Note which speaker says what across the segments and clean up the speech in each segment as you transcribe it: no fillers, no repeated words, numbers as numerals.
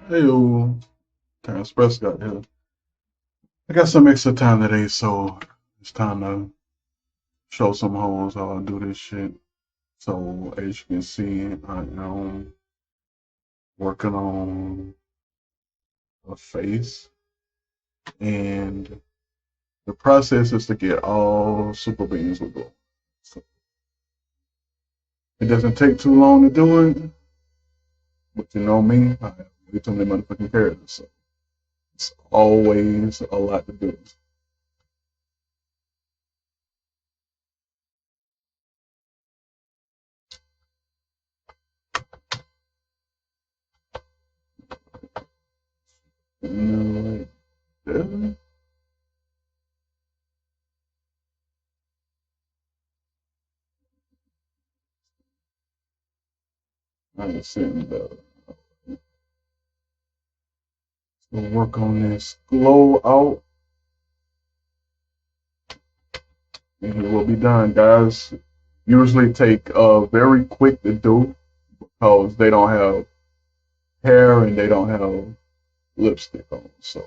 Speaker 1: Hey, Terrence Prescott here. I got some extra time today, so it's time to show some hoes how I do this shit. So, as you can see, I am working on a face, and the process is to get all super beans with glue. So, it doesn't take too long to do it, but you know me, I have way too many motherfucking characters, so it's always a lot to do. Like that. I ain't sitting better. We'll work on this glow out, and it will be done, guys. Usually take very quick to do because they don't have hair and they don't have lipstick on. So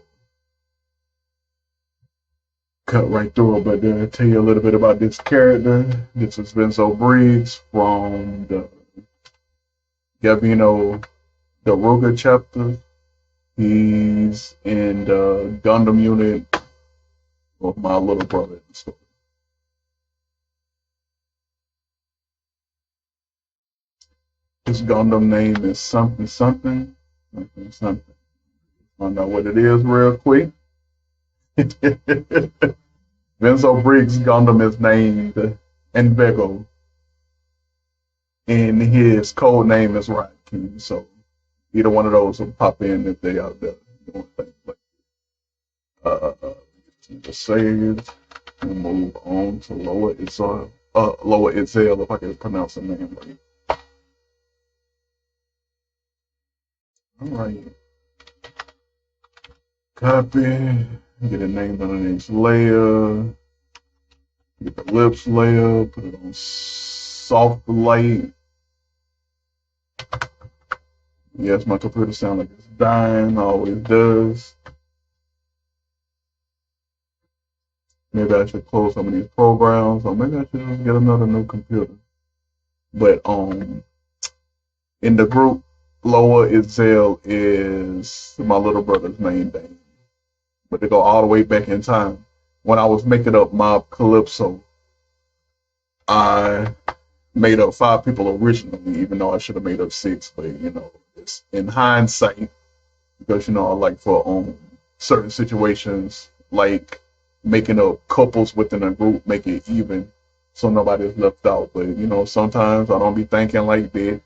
Speaker 1: cut right through it. But tell you a little bit about this character. This is Benzo Briggs from the Gavino Daruga chapter. He's in the Gundam unit of my little brother. So his Gundam name is something something something something. Find out what it is real quick. Benzo Briggs Gundam is named Envego, and his code name is Rock King. So either one of those will pop in if they out there doing things like just save and move on to lower Itzel. Lower Itzel, if I can pronounce the name right. All right. Copy. Get a name underneath layer. Get the lips layer. Put it on soft light. Yes, my computer sounds like it's dying. Always does. Maybe I should close some of these programs, or maybe I should just get another new computer. But in the group, Lower Itzel is my little brother's main name. But to go all the way back in time, when I was making up Mob Calypso, I made up 5 people originally, even though I should have made up 6. But it's in hindsight, because I like for certain situations, like making up couples within a group, make it even, so nobody's left out. But sometimes I don't be thinking like that.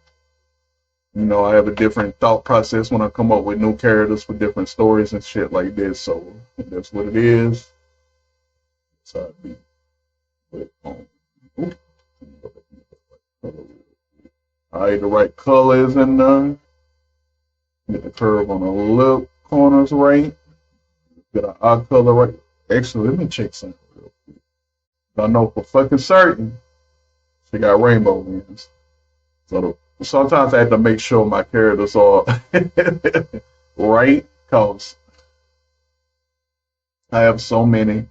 Speaker 1: I have a different thought process when I come up with new characters for different stories and shit like this. So that's what it is. That's how it be. But alright, the right color is in there. Get the curve on the lip corners right. Get an eye color right. Actually, let me check something real quick. I know for fucking certain she got rainbow lens. So sometimes I have to make sure my characters are right, because I have so many.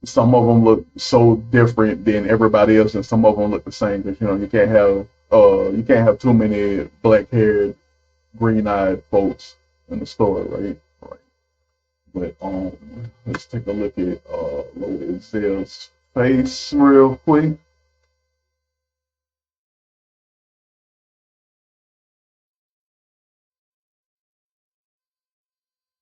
Speaker 1: Some of them look so different than everybody else, and some of them look the same. Because you can't have too many black-haired, green-eyed folks in the story, right? Right. But let's take a look at Loaded Zell's face real quick.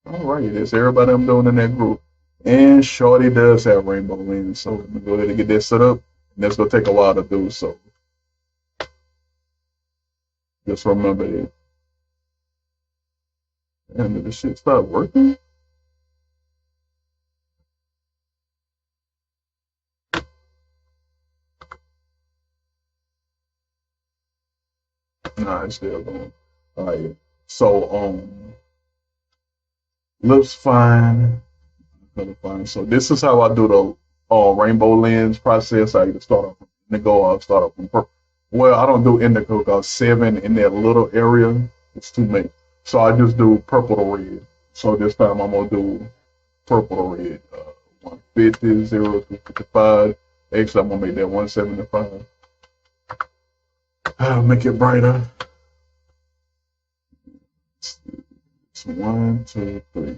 Speaker 1: All right, that's everybody I'm doing in that group. And Shorty does have rainbow lens, so I'm gonna go ahead and get that set up. And that's gonna take a while to do, so just remember it. And did this shit stop working? Nah, it's still going. All right. So looks fine. Color fine. So this is how I do the rainbow lens process. I either start off from indigo or start off from purple. Well, I don't do indigo because 7 in that little area is too So I just do purple to red. So this time I'm gonna do purple to red. 150, 0 to 55. Actually, I'm gonna make that 175. Make it brighter. It's 1, 2, 3.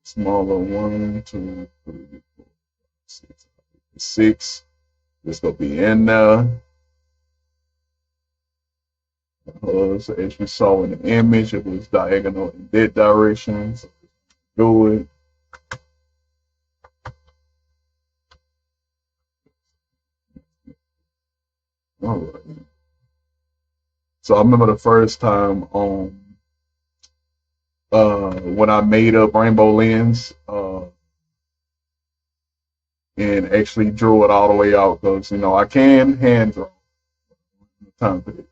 Speaker 1: Smaller. 1, 2, 3, 4, 6. 6. This gonna be in there. So as you saw in the image, it was diagonal in that direction. So do it. All right. So I remember the first time when I made up rainbow lens and actually drew it all the way out because I can hand draw time for it.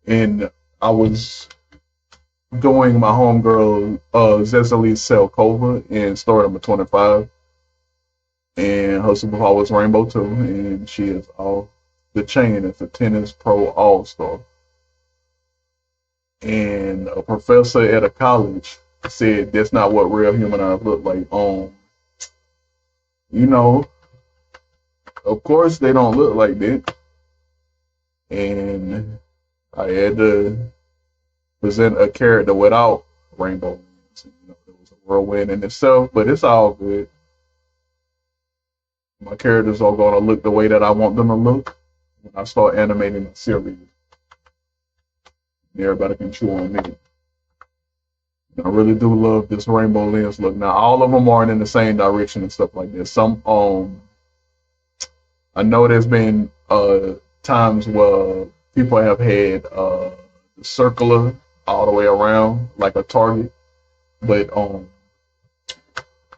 Speaker 1: And I was doing my homegirl Zezali Selkova in store number 25, and her superpower was rainbow too, and she is off the chain. It's a tennis pro all star. And a professor at a college said that's not what real human eyes look like. Of course they don't look like that. And I had to present a character without rainbow lens. It was a whirlwind in itself, but it's all good. My characters are going to look the way that I want them to look when I start animating the series. Everybody can chew on me. I really do love this rainbow lens look. Now, all of them aren't in the same direction and stuff like this. Some, I know there's been times where people have had circular all the way around, like a target, but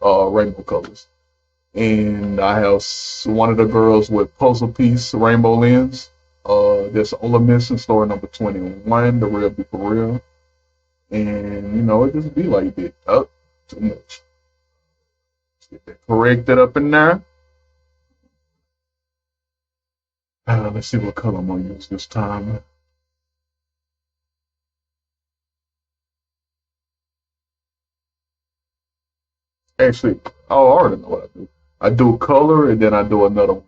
Speaker 1: rainbow colors. And I have one of the girls with puzzle piece rainbow lens. This Olamis in store number 21, the real be for real. And it just be like that. Oh, too much. Let's get that corrected up in there. Let's see what color I'm gonna use this time. Actually, I already know what I do. I do color and then I do another one.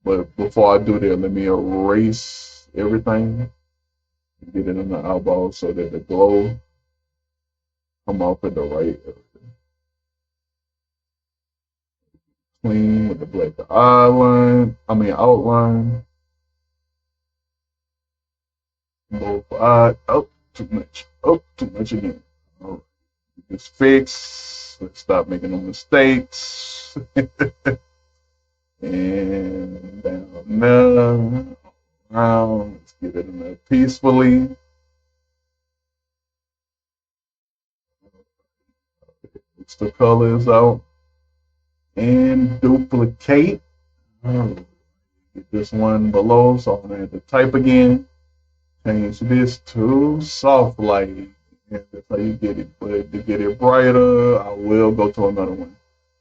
Speaker 1: But before I do that, let me erase everything. Get it in the eyeball so that the glow come off at the right area. Clean with the black outline. Both eye. Oh, too much. Oh, too much again. All right. Just fix. Let's stop making no mistakes. And down there. Around. Let's get it in there peacefully. Mix the colors out. And duplicate. Get this one below, so I'm gonna have to type again. Change this to soft light. And that's how you get it. But to get it brighter, I will go to another one.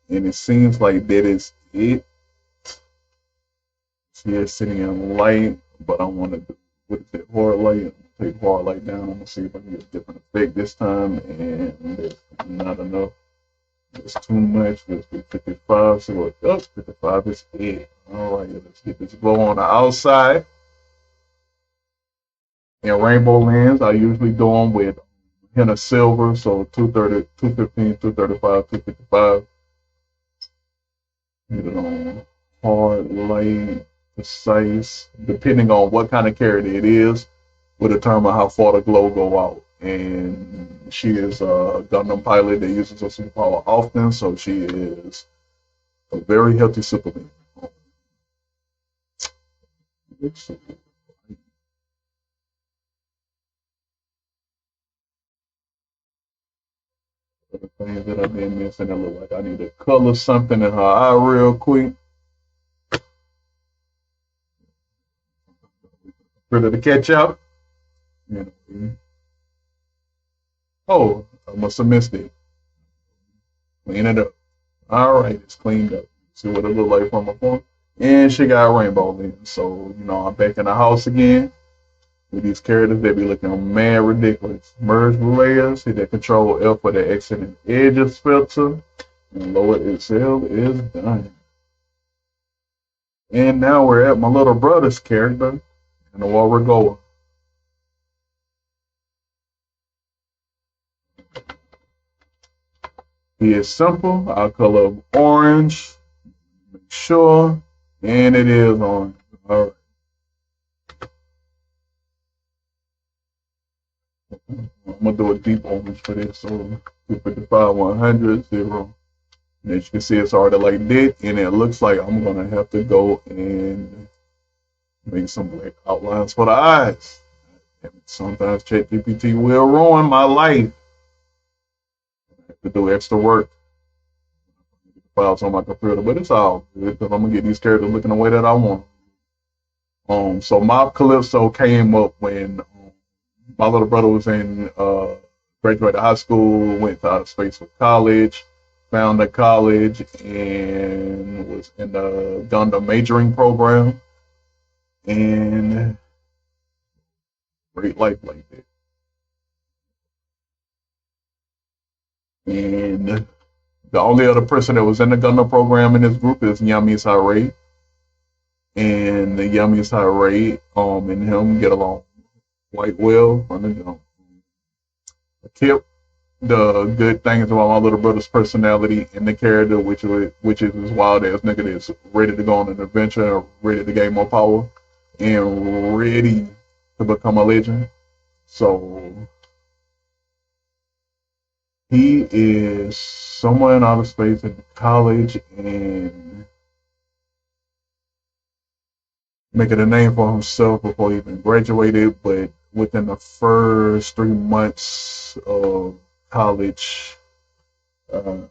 Speaker 1: And it seems like that is it. See it sitting in light, but I want to do what is it, hard light. Take hard light down. I'm gonna see if I can get a different effect this time, and there's not enough. It's too much. Let's do 55. See what 55 is it. All right, let's get this glow on the outside. And rainbow lens, I usually do them with hint of silver, so 230, 215, 235, 255. Get it on hard light, precise, depending on what kind of character it is, will determine how far the glow go out. And she is a Gundam pilot that uses her superpower often, so she is a very healthy superman. The things that I've been missing, I look like I need to color something in her eye real quick. Ready to catch up? Oh, I must have missed it. Clean it up. All right, it's cleaned up. See what it look like from my phone. And she got a rainbow lens. So, I'm back in the house again. With these characters, they be looking mad ridiculous. Merge layers, hit that control L for the exit and edges filter, and lower itself is done. And now we're at my little brother's character, and where we're going. He is simple. I'll color orange. Make sure, and it is orange. All right. I'm gonna do a deep orange for this. So 255, 100, 0. And as you can see, it's already like that, and it looks like I'm gonna have to go and make some black outlines for the eyes. Sometimes ChatGPT will ruin my life. I have to do extra work. Files on my computer, but it's all good because I'm gonna get these characters looking the way that I want. So Mob Calypso came up when my little brother was in graduated high school, went to outer space for college, found a college, and was in the Gundam majoring program, and great life like that. And the only other person that was in the Gundam program in this group is Yami's Hare. And the Yami's Hare and him get along quite well from the jump. I kept the good things about my little brother's personality and the character, which is this wild ass nigga that's ready to go on an adventure, ready to gain more power, and ready to become a legend. So he is somewhere in outer space in college and making a name for himself before he even graduated. But within the first 3 months of college, the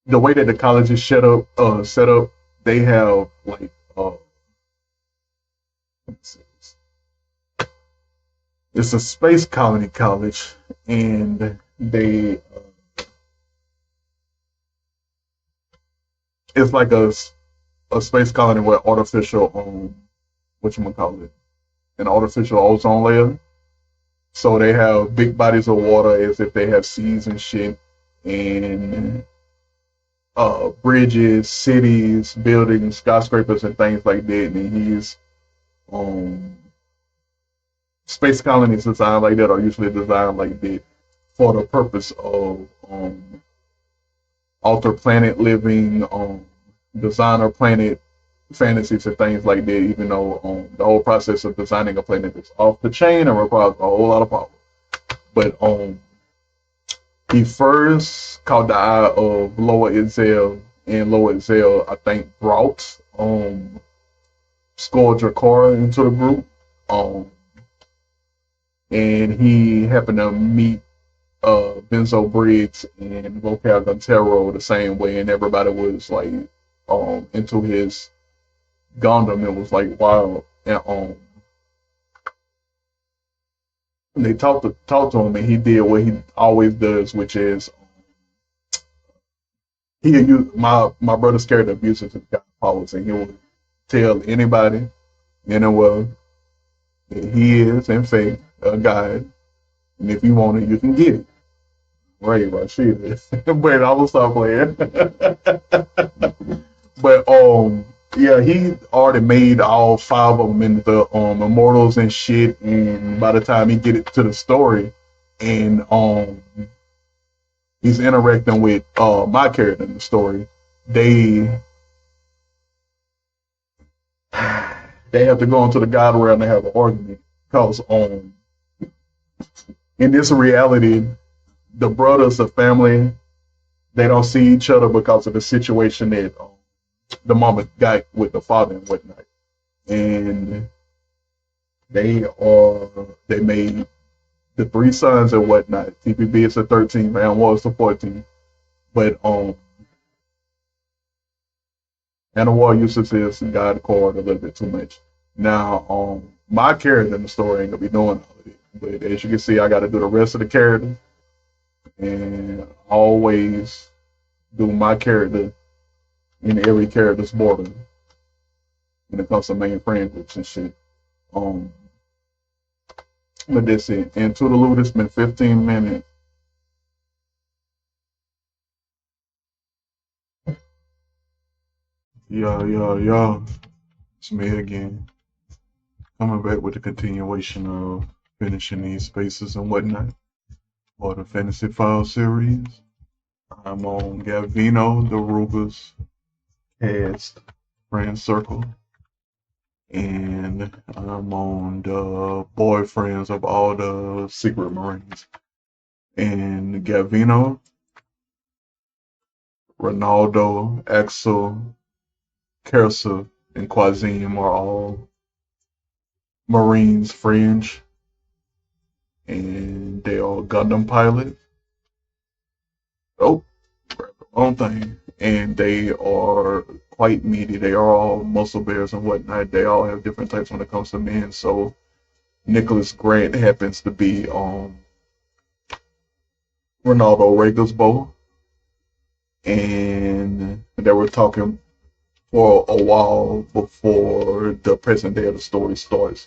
Speaker 1: way that the college is set up, they have like it's a space colony college, and they it's like a space colony with artificial an artificial ozone layer. So they have big bodies of water as if they have seas and shit, and bridges, cities, buildings, skyscrapers, and things like that. And he's space colonies designed like that are usually designed like that for the purpose of alter planet living, designer planet fantasies and things like that, even though the whole process of designing a planet is off the chain and requires a whole lot of power. But he first caught the eye of Lower Itzel, and Lower Itzel, I think, brought Skull Drakar into the group. And he happened to meet Benzo Briggs and Vocal Guntero the same way, and everybody was like into his Gundam. It was like wild, and they talked to him, and he did what he always does, which is he used my brother's character abuses his God powers, and he will tell anybody in the world that he is in fact a god, and if you want it, you can get it. Right, shit. But I will stop playing. But yeah, he already made all 5 of them into immortals and shit. And by the time he get it to the story, and he's interacting with my character in the story, they have to go into the god realm and have an argument because in this reality, the brothers, the family, they don't see each other because of the situation that the mama got with the father and whatnot. And they made the 3 sons and whatnot. TPB is the 13th, and was the 14th. But Anawar uses his God card a little bit too much. Now, my character in the story ain't gonna be doing all of it. But as you can see, I got to do the rest of the character, and always do my character in every character's border when it comes to main franchise and shit. Um, but that's it. And to the loot, it's been 15 minutes. Yeah. It's me again. Coming back with the continuation of finishing these spaces and whatnot for the Fantasy File series. I'm on Gavino, Daruga's cast friend circle, and I'm on the boyfriends of all the secret marines. And Gavino, Ronaldo, Axel, Kersa, and Quazim are all Marines fringe, and they are Gundam pilot. Oh, own thing. And they are quite meaty. They are all muscle bears and whatnot. They all have different types when it comes to men. So Nicholas Grant happens to be Ronaldo Reagan's bow. And they were talking for a while before the present day of the story starts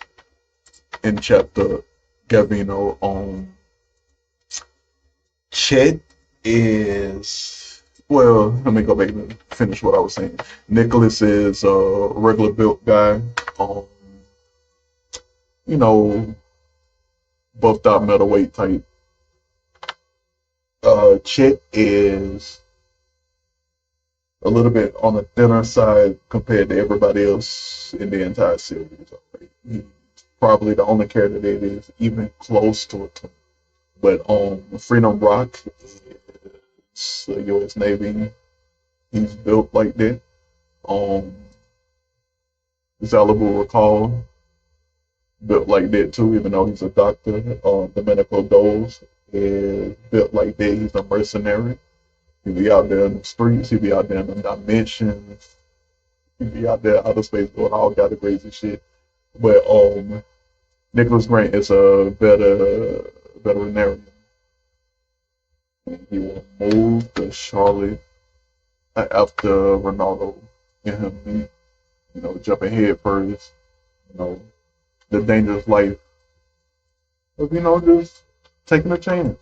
Speaker 1: in chapter Gavino. Chet is, well, let me go back and finish what I was saying. Nicholas is a regular built guy, you know, buffed out middleweight type. Chet is a little bit on the thinner side compared to everybody else in the entire series. He's probably the only character that is even close to it. But Freedom Rock is the U.S. Navy. He's built like that. Zalabu Recall built like that too, even though he's a doctor. Domenico Doles is built like that. He's a mercenary. He be out there in the streets. He be out there in the dimensions. He be out there outer space doing all kind of crazy shit. But Nicholas Grant is a veterinarian. And he will move to Charlotte after Ronaldo and him meet. Jumping head first. The dangerous life of just taking a chance.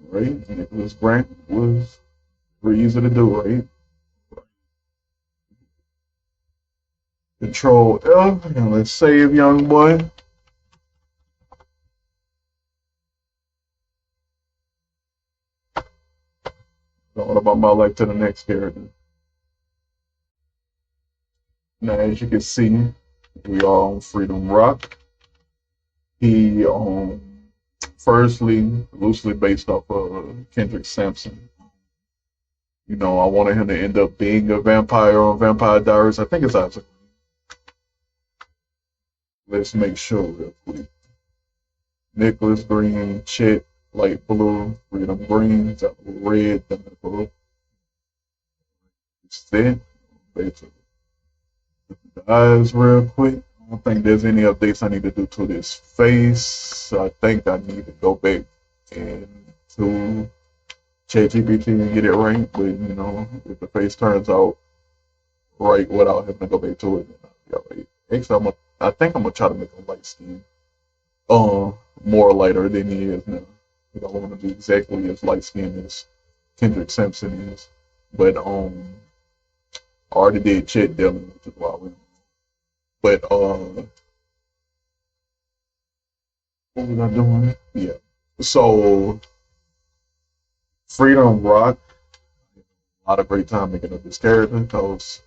Speaker 1: Right? Nicholas Grant was very easy to do, right? Control F and let's save young boy. Going about my life to the next character. Now, as you can see, we are on Freedom Rock. He, firstly, loosely based off of Kendrick Sampson. I wanted him to end up being a vampire on Vampire Diaries. I think it's Isaac. Let's make sure real quick. Nicholas Green, Chet, light blue, Freedom Green, red, then blue. It's that. Basically. The eyes real quick. I don't think there's any updates I need to do to this face. I think I need to go back and to ChatGPT and get it right. But if the face turns out right without having to go back to it, then I'll be alright. Actually, I think I'm gonna try to make him light skin. More lighter than he is now. I want to be exactly as light skinned as Kendrick Sampson is. But I already did Chet Dillon, which is why I went. But what was I doing? Yeah. So Freedom Rock, a lot of great time making up this character because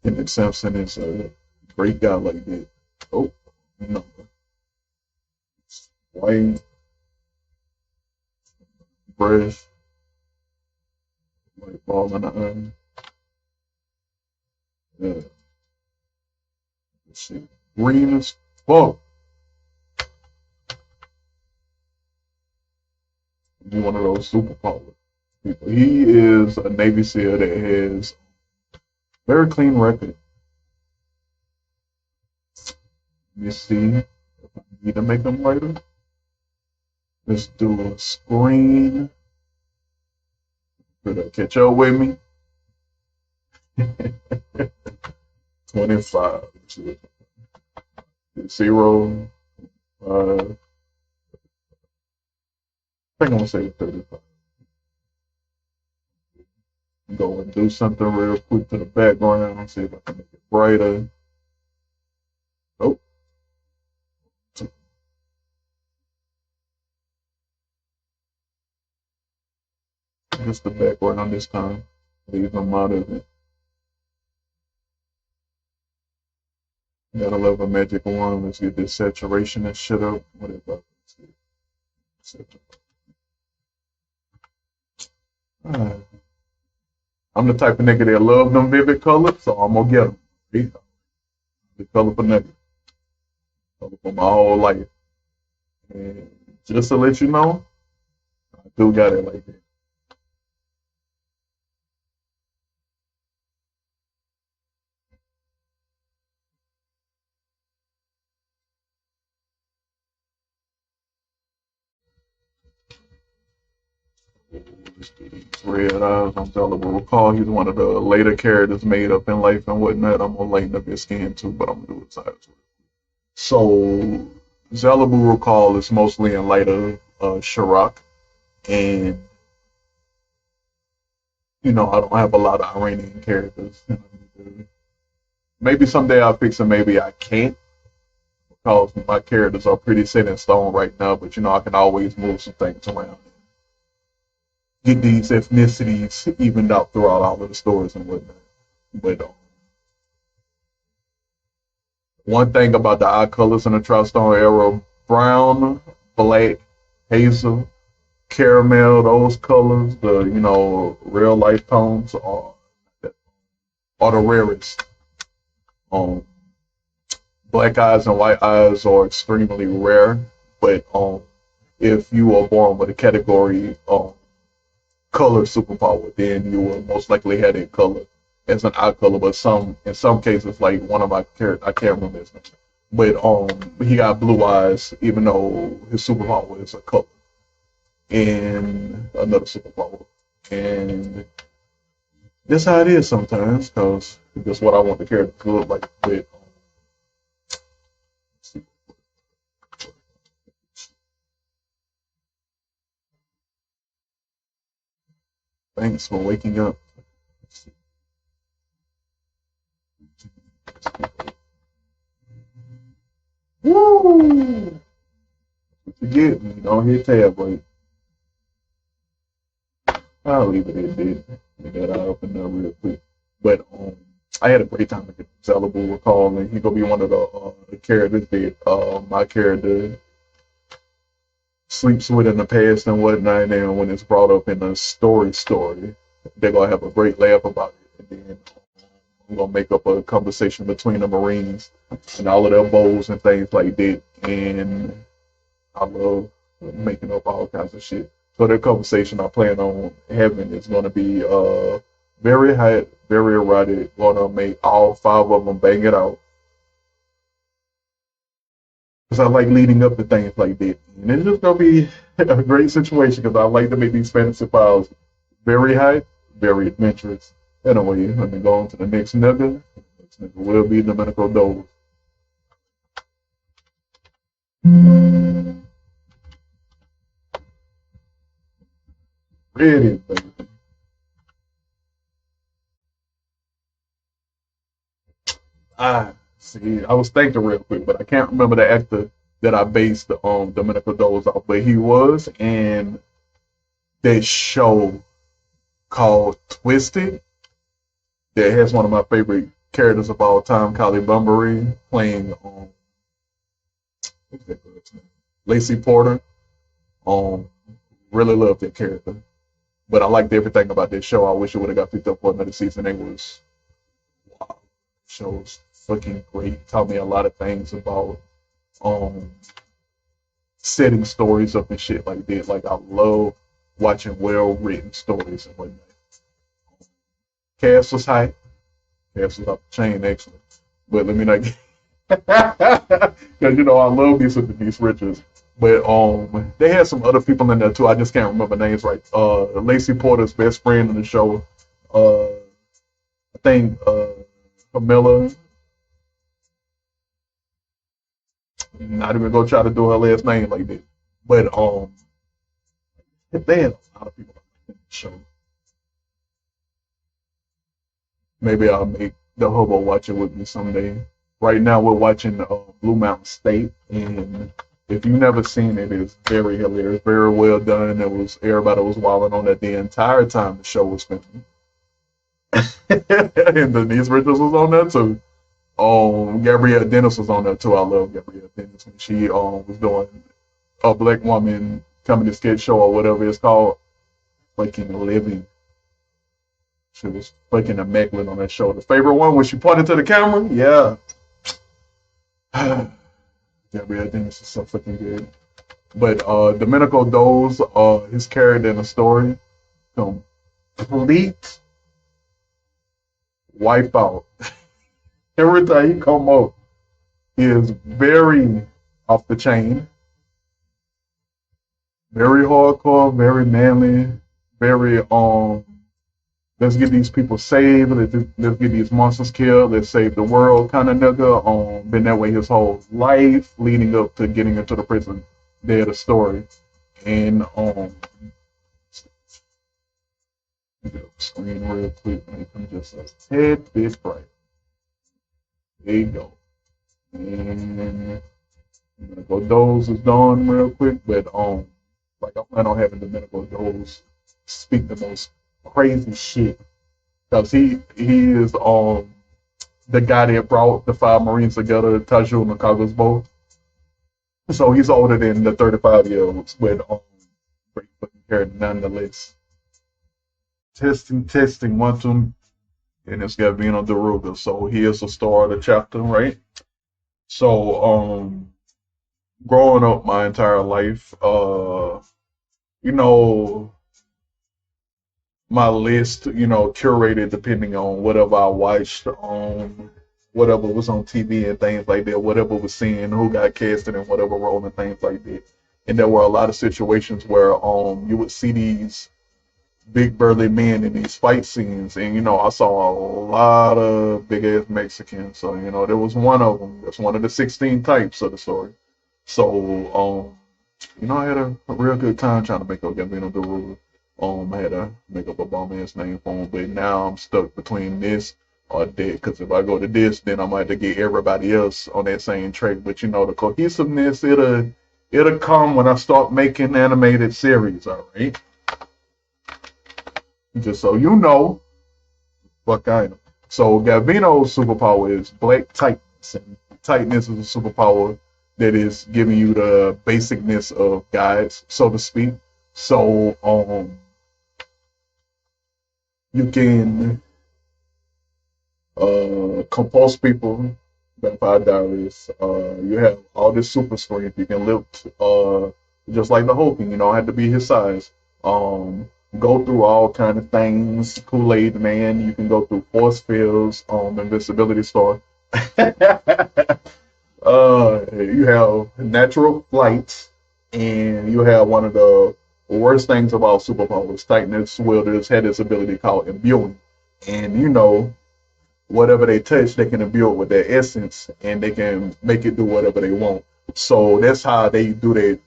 Speaker 1: Kendrick Sampson is a great guy like that. Oh, no. White, fresh, like ball in the iron. Yeah. Let's see. Green as fuck. Be one of those superpower people. He is a Navy SEAL that has very clean record. Let me see if I need to make him lighter. Let's do a screen Better catch up with me. 25. Zero. I think I'm gonna say 35. Go and do something real quick to the background. See if I can make it brighter. Oh, just the background this time. Leave them out of it. Gotta love a magic wand. Let's get this saturation and shit up. Whatever. Alright. I'm the type of nigga that love them vivid colors, so I'm gonna get them. The colorful nigga. Colorful my whole life. And just to let you know, I do got it like that. Red eyes, I'm telling you, recall he's one of the later characters made up in life and whatnot. I'm gonna lighten up his skin too, but I'm gonna do his eyes. So, Zalabu recall is mostly in light of Sharok, and you know, I don't have a lot of Iranian characters. Maybe someday I'll fix it, maybe I can't, because my characters are pretty set in stone right now, but you know, I can always move some things around. Get these ethnicities evened out throughout all of the stories and whatnot. But one thing about the eye colors in the Tri-Stone era, brown, black, hazel, caramel, those colors, the real life tones are the rarest. Black eyes and white eyes are extremely rare, but if you are born with a category color superpower, then you will most likely have that color as an eye color. But in some cases, like one of my characters, I can't remember his name, but he got blue eyes, even though his superpower is a color and another superpower. And that's how it is sometimes, because that's what I want the character to look like. But thanks for waking up. Woo! Forget me, don't hit tab break. I'll leave it at that. Get that eye open there real quick. But I had a great time with Zalabu recall, and he gonna be one of the characters that my character sleeps with in the past and whatnot, and when it's brought up in the story, they're gonna have a great laugh about it. And then I'm gonna make up a conversation between the Marines and all of their bowls and things like that. And I love making up all kinds of shit. So that conversation I plan on having is gonna be very hot, very erotic. Gonna make all 5 of them bang it out. Because I like leading up to things like that. And it's just going to be a great situation because I like to make these fantasy files very high, very adventurous. Anyway, let me go on to the next nigga. Next nigga will be Domenico Dole. Ready, baby. See, I was thinking real quick, but I can't remember the actor that I based Domenico Dole's off, but he was in that show called Twisted that has one of my favorite characters of all time, Kali Bunbury, playing what's that girl's name? Lacey Porter. Really love that character. But I liked everything about that show. I wish it would have got picked up for another season. It was wow. Show's fucking great. Taught me a lot of things about setting stories up and shit like that. Like I love watching well written stories and whatnot. Cast was high. Cast was off the chain, excellent. But let me not get because I love me some Denise Richards. But they had some other people in there too. I just can't remember names right. Lacey Porter's best friend in the show. I think Camilla. Not even gonna try to do her last name like that. But they had a lot of people in the show. Maybe I'll make the hobo watch it with me someday. Right now we're watching Blue Mountain State, and if you've never seen it, it's very hilarious, very well done. It was everybody was wilding on that the entire time the show was filming. And Denise Richards was on there too. Gabrielle Dennis was on there too. I love Gabrielle Dennis when she was doing a black woman comedy sketch show or whatever it's called, fucking living. She was fucking immaculate on that show. The favorite one when she pointed to the camera, yeah. Gabrielle Dennis is so fucking good. But Domenico Doze, his character in the story, complete wipeout. Every time he come up, he is very off the chain, very hardcore, very manly, very let's get these people saved, let's get these monsters killed, let's save the world kind of nigga. Been that way his whole life leading up to getting into the prison day of the story. And screen real quick, make them just a tad bit bright. There you go. And Domenico Doze is done real quick, but like I plan on having Domenico Doze speak the most crazy shit because he is the guy that brought the 5 Marines together, Taju and Nakago's both. So he's older than the 35-year-olds, but pretty fucking character nonetheless. Testing, 1, 2. And it's Gavino Daruga. So he is the star of the chapter, right? So growing up my entire life, you know, my list, curated depending on whatever I watched, whatever was on TV and things like that, whatever was seen, who got casted in whatever role and things like that. And there were a lot of situations where you would see these big burly men in these fight scenes, and I saw a lot of big ass Mexicans. So there was one of them. That's one of the 16 types of the story. So I had a real good time trying to make up Gavino the Ruler. I had to make up a bomb ass name for him, but now I'm stuck between this or that. Because if I go to this, then I might have to get everybody else on that same track. But the cohesiveness, it'll come when I start making animated series. All right. Just so you know, fuck I know. So Gavino's superpower is black tightness, and tightness is a superpower that is giving you the basicness of guides, so to speak. So you can compose people, Vampire Diaries. You have all this super strength. You can lift just like the Hulk. You don't have to be his size. Go through all kind of things. Kool-Aid Man. You can go through force fields. Invincibility Star. You have natural flight, and you have one of the worst things about superpowers. Tightness wielders had this ability called imbuing, and whatever they touch, they can imbue it with their essence, and they can make it do whatever they want. So that's how they do their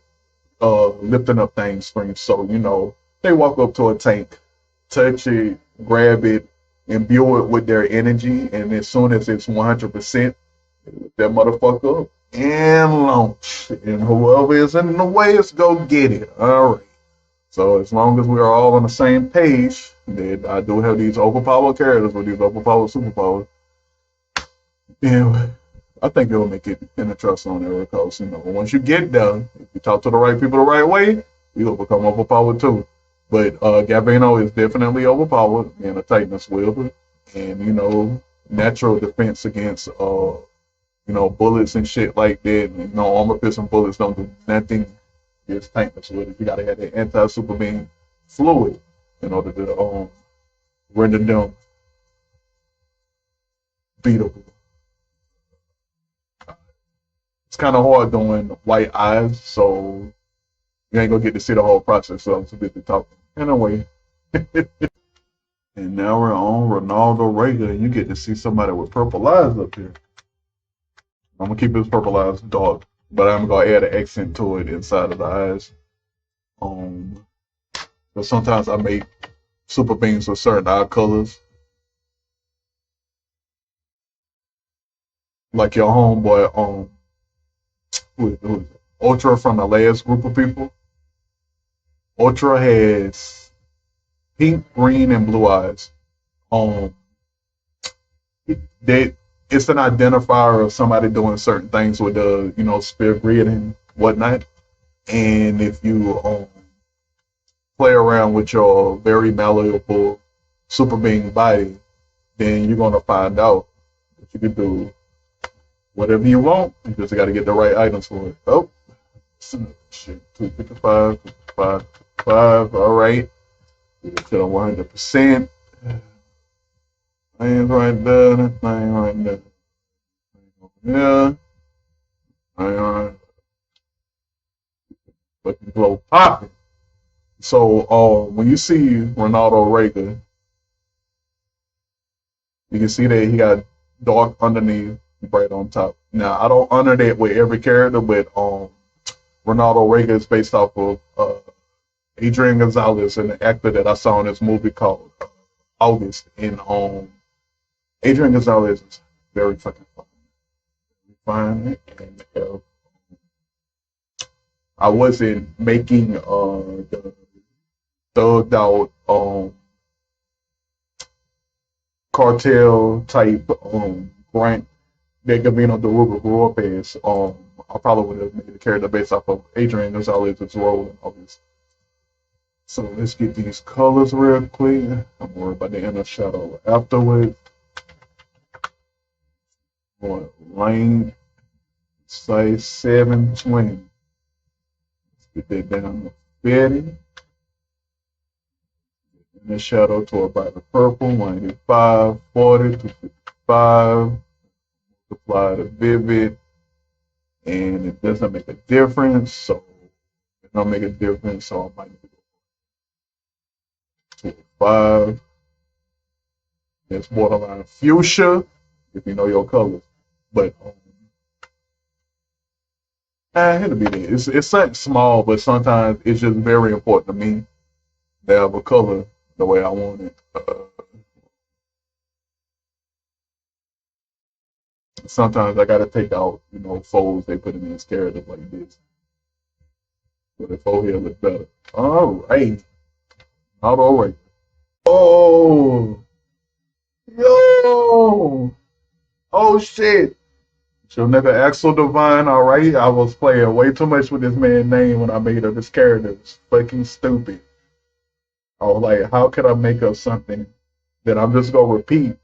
Speaker 1: lifting up things scream. So they walk up to a tank, touch it, grab it, imbue it with their energy, and as soon as it's 100%, that motherfucker up and launch. And whoever is in the way is go get it. All right. So as long as we are all on the same page, then I do have these overpowered characters with these overpowered superpowers. And I think it'll make it interesting on there because, once you get there, if you talk to the right people the right way, you'll become overpowered too. But Gavino is definitely overpowered and a tightness wielder. And, natural defense against, bullets and shit like that. And, armor piercing bullets don't do nothing. It's tightness with it. You gotta have the anti-super beam fluid in order to render them beatable. it's kind of hard doing white eyes, so you ain't gonna get to see the whole process. So I'm too busy talking. Anyway, and now we're on Ronaldo Reagan, and you get to see somebody with purple eyes up here. I'm gonna keep his purple eyes dark, but I'm gonna add an accent to it inside of the eyes. Um, but sometimes I make super beams with certain eye colors, like your homeboy who is it? Ultra from the last group of people. Ultra has pink, green, and blue eyes. Um, they it's an identifier of somebody doing certain things with the sphere grid and whatnot. And if you play around with your very malleable super being body, then you're gonna find out that you can do whatever you want. You just got to get the right items for it. Oh, shit, 255, 55, 5. All right, we get to 100%. Things right there, that thing right there. Yeah, all right. Fucking blow popping. So, when you see Ronaldo Reagan, you can see that he got dark underneath, bright on top. Now, I don't honor that with every character, but Ronaldo Reagan is based off of Adrian Gonzalez, an actor that I saw in this movie called August. And Adrian Gonzalez is very fucking fine. And I wasn't making the thugged out cartel type Grant that Gavino Daruga grew up as. I probably would have made a character based off of Adrian Gonzalez's role in August. So let's get these colors real quick. I'm worried about the inner shadow afterwards. Going lane size 720. Let's get that down to 50. Inner shadow to about the purple, 185, 40, 255. Apply the vivid, and it doesn't make a difference. So it don't make a difference. So I might need to go 5. It's borderline fuchsia if you know your colors, but it'll be there. It's something small, but sometimes it's just very important to me to have a color the way I want it. Sometimes I gotta take out, folds they put in these characters like this. So the forehead look better. Alright. Not alright. Oh yo. Oh shit. She'll never Axel Divine, alright. I was playing way too much with this man's name when I made up this character. It was fucking stupid. I was like, how could I make up something that I'm just gonna repeat?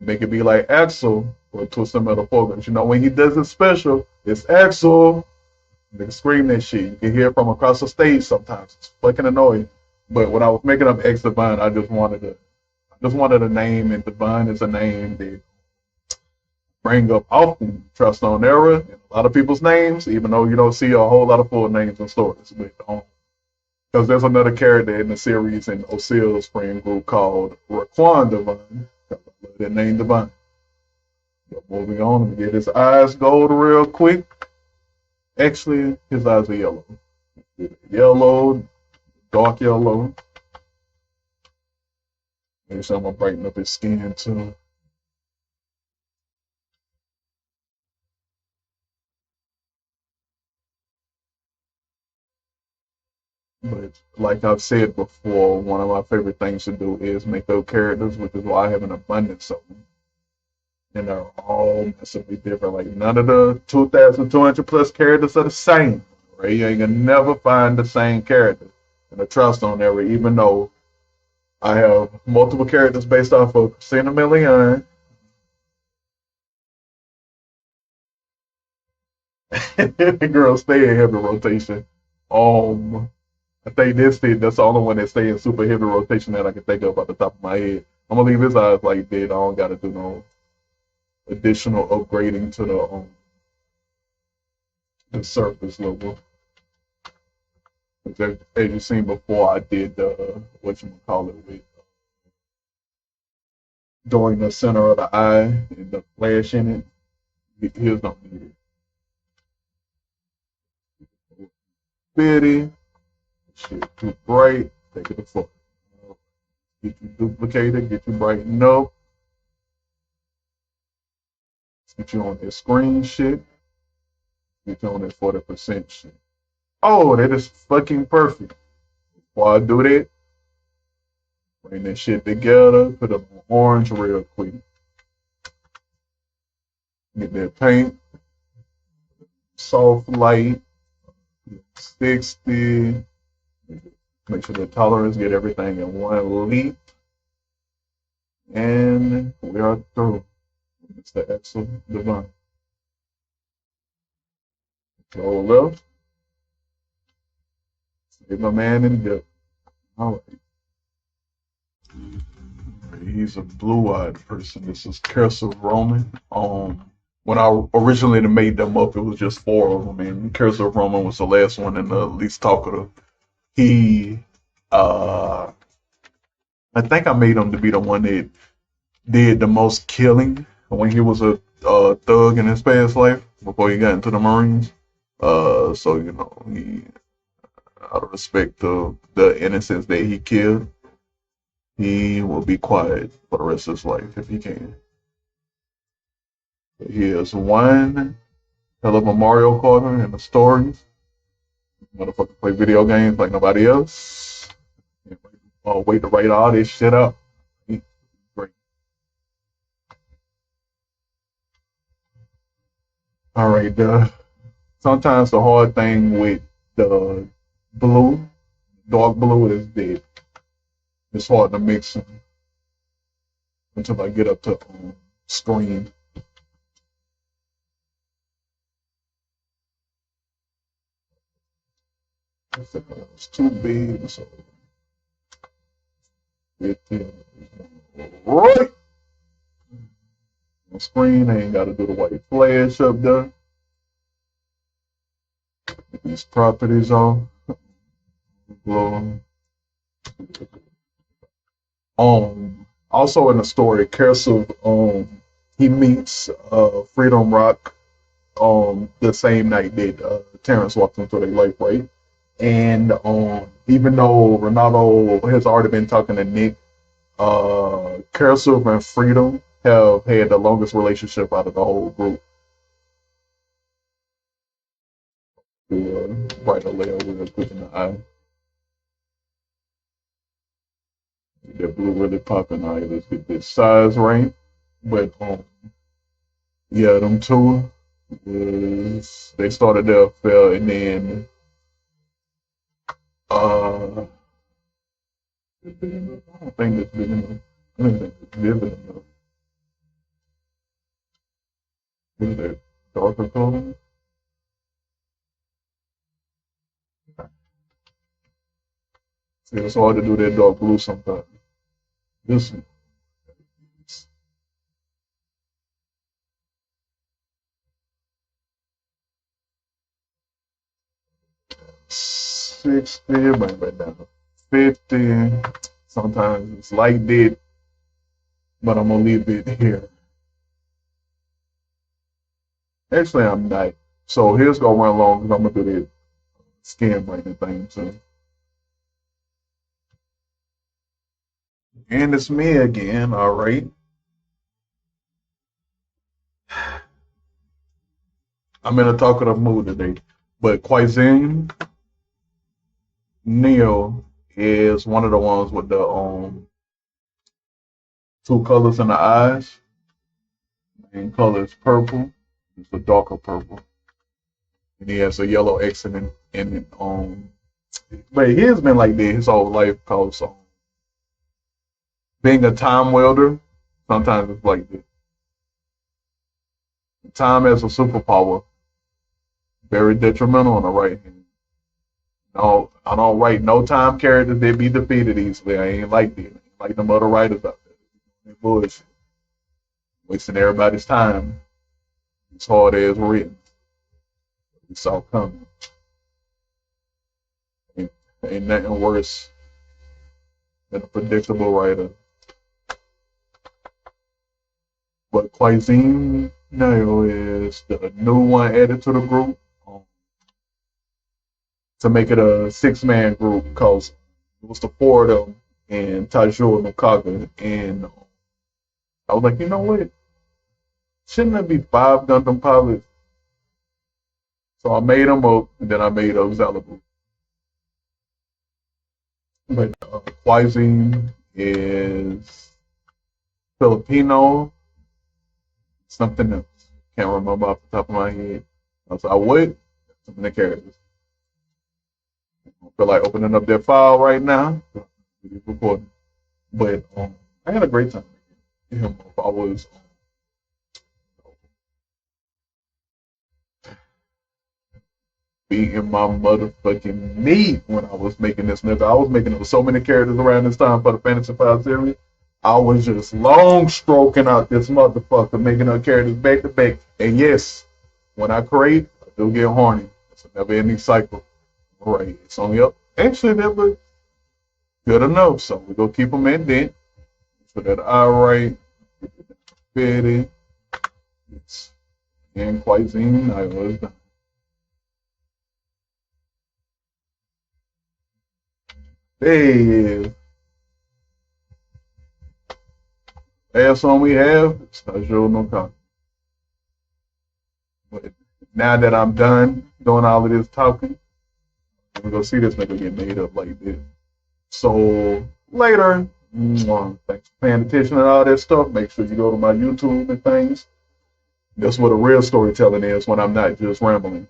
Speaker 1: Make it be like Axel or Twist Metal Programs. When he does it special, it's Axel. They scream that shit. You can hear it from across the stage sometimes. It's fucking annoying. But when I was making up X Divine, I just wanted a name, and Divine is a name that bring up often. Trust on error in a lot of people's names, even though you don't see a whole lot of full names in stories. But because there's another character in the series in Osiel's friend group called Raquan Divine. I love that name Divine. But moving on, let me get his eyes gold real quick. Actually, his eyes are yellow. Yellow, dark yellow. Maybe I'm gonna brighten up his skin too. But like I've said before, one of my favorite things to do is make up characters, which is why I have an abundance of them. And they're all massively different. Like none of the 2,200 plus characters are the same. Right? You ain't gonna never find the same character in a trust on every, even though I have multiple characters based off of Christina Milian. The girls stay in heavy rotation. I think that's the only one that stay in super heavy rotation that I can think of off the top of my head. I'm gonna leave his eyes like that. I don't gotta do no additional upgrading to the the surface level. As you seen before, I did what you call it with during the center of the eye and the flash in it. Here's no need it. Bitty, shit too bright. Take it to fuck. Get you duplicated, get you brightened up. Get you on that screen shit. Get you on that 40% shit. Oh, that is fucking perfect. While I do that, bring that shit together, put up on orange real quick. Get that paint, soft light, 60. Make sure the tolerance, get everything in one leap. And we are through. It's the Excel Divine. Go left. Save my man in the all right. He's a blue-eyed person. This is Cursive Roman. When I originally made them up, it was just 4 of them, and Cursive Roman was the last one and the least talkative. He, I think I made him to be the one that did the most killing when he was a thug in his past life before he got into the Marines. So you know, he out of respect to the innocents that he killed, he will be quiet for the rest of his life if he can. He is one hell of a Mario Karter in the stories. Motherfucker play video games like nobody else. Wait to write all this shit up. Great. All right. Sometimes the hard thing with the blue, dark blue, is that it's hard to mix them until I get up to screen. It's too big, so right. On screen, I ain't got to do the white flash up there. Get these properties on. Also in the story, Cursive, he meets Freedom Rock the same night that Terrence walked into their life, right? And even though Ronaldo has already been talking to Nick, Cursive and Freedom have had the longest relationship out of the whole group. Brighter layer real quick in the eye. That blue really popping. All right, let's get this size right. But yeah, them two they started their affair, and then I don't think it's big enough. I don't think it's vivid enough. Is that darker color? See, it's hard to do that dark blue sometimes. This one. 60, bring it down to 50. Sometimes it's like that, but I'm gonna leave it here. Actually, I'm not. So here's gonna run long because I'm gonna do the skin brightening thing too. And it's me again, all right. I'm in a talkative mood today, but Quaizen Neo is one of the ones with the 2 colors in the eyes. The main color is purple. It's a darker purple, and he has a yellow accent in it. But he has been like that his whole life because being a time welder, sometimes it's like that. Time as a superpower, very detrimental on the right hand. No, I don't write no time characters that be defeated easily. I ain't like that. I ain't like them other writers out there. They bullshit. Wasting everybody's time. It's hard as written. we saw coming. Ain't nothing worse than a predictable writer. But Quaizine Nail is the new one added to the group to make it a 6-man group because it was the 4 of them and Tajul Nukaga. And I was like, you know what? Shouldn't there be 5 Gundam pilots? So I made them up and then I made up Zalabu. But Quaizine is Filipino, something else. Can't remember off the top of my head. I was like, what? Some of the characters. I feel like opening up their file right now. Recording. But I had a great time making him. I was beating my motherfucking meat when I was making this nigga. I was making up so many characters around this time for the Fantasy 5 series. I was just long stroking out this motherfucker, making up characters back to back. And yes, when I create, I do get horny. It's a never ending cycle. Right. It's only up. Actually, that looks good enough. So we're going to keep them in dent. So that I write, Betty, it's and Quaizine, I was done. Hey, last song we have is Tajul no Kami. But now that I'm done doing all of this talking, we're gonna see this nigga get made up like this. So later, thanks for paying attention and all that stuff. Make sure you go to my YouTube and things. That's what a real storytelling is when I'm not just rambling.